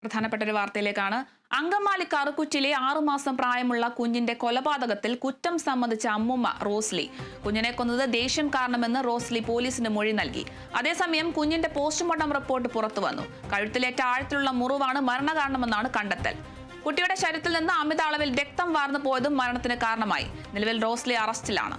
പ്രധാനപ്പെട്ട ഒരു വാർത്തയിലേക്കാണ്. അങ്കമാലി കറുകുറ്റിയിലെ 6 മാസം പ്രായമുള്ള കുഞ്ഞിന്റെ കൊലപാതകത്തിൽ കുറ്റം സമ്മതിച്ച അമ്മുമ്മ റോസ്ലി. കുഞ്ഞിനെ കൊന്നത് ദേഷ്യം കാരണമെന്ന് റോസ്ലി പോലീസിന് മൊഴി നൽകി. അതേസമയം കുഞ്ഞിന്റെ പോസ്റ്റ്മോർട്ടം റിപ്പോർട്ട് പുറത്തുവന്നു. കഴുത്തിലേറ്റ ആഴത്തിലുള്ള മുറിവാണ് മരണകാരണമെന്നാണ് കണ്ടെത്തൽ. കുട്ടിയുടെ ശരീരത്തിൽ നിന്ന് അമിത അളവിൽ രക്തം വാർന്നു പോയതും മരണത്തിന് കാരണമായി. നിലവിൽ റോസ്ലി അറസ്റ്റിലാണ്.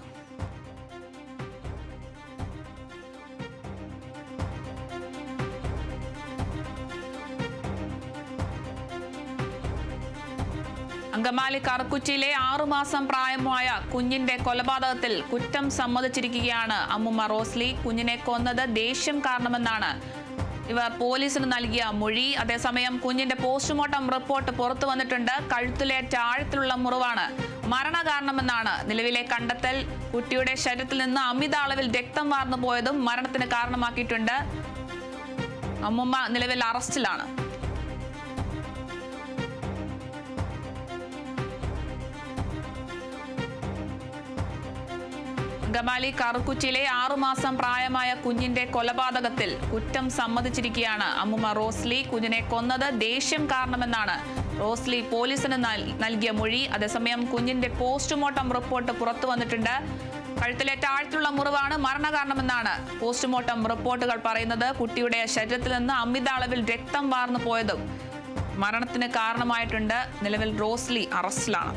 അങ്കമാലി കറുകുറ്റിയിലെ 6 മാസം പ്രായമായ കുഞ്ഞിന്റെ കൊലപാതകത്തിൽ കുറ്റം സമ്മതിച്ചിരിക്കുകയാണ് അമ്മുമ്മ റോസ്ലി. കുഞ്ഞിനെ കൊന്നത് ദേഷ്യം കാരണമെന്നാണ് ഇവർ പോലീസിന് നൽകിയ മൊഴി. അതേസമയം കുഞ്ഞിന്റെ പോസ്റ്റ്മോർട്ടം റിപ്പോർട്ട് പുറത്തു വന്നിട്ടുണ്ട്. കഴുത്തിലേറ്റ ആഴത്തിലുള്ള മുറിവാണ് മരണകാരണമെന്നാണ് നിലവിലെ കണ്ടെത്തൽ. കുട്ടിയുടെ ശരീരത്തിൽ നിന്ന് അമിത അളവിൽ രക്തം വാർന്നു പോയതും മരണത്തിന് കാരണമാക്കിയിട്ടുണ്ട്. അമ്മുമ്മ നിലവിൽ അറസ്റ്റിലാണ്. അങ്കമാലി കറുകുറ്റിയിലെ 6 മാസം പ്രായമായ കുഞ്ഞിന്റെ കൊലപാതകത്തിൽ കുറ്റം സമ്മതിച്ചിരിക്കുകയാണ് അമ്മുമ്മ റോസ്ലി. കുഞ്ഞിനെ കൊന്നത് ദേഷ്യം കാരണമെന്നാണ് റോസ്ലി പോലീസിന് നൽകിയ മൊഴി. അതേസമയം കുഞ്ഞിന്റെ പോസ്റ്റ്മോർട്ടം റിപ്പോർട്ട് പുറത്തു വന്നിട്ടുണ്ട്. കഴുത്തിലേറ്റ ആഴത്തിലുള്ള മുറിവാണ് മരണകാരണമെന്നാണ് പോസ്റ്റ്മോർട്ടം റിപ്പോർട്ടുകൾ പറയുന്നത്. കുട്ടിയുടെ ശരീരത്തിൽ നിന്ന് അമിത അളവിൽ രക്തം വാർന്നു പോയതും മരണത്തിന് കാരണമായിട്ടുണ്ട്. നിലവിൽ റോസ്ലി അറസ്റ്റിലാണ്.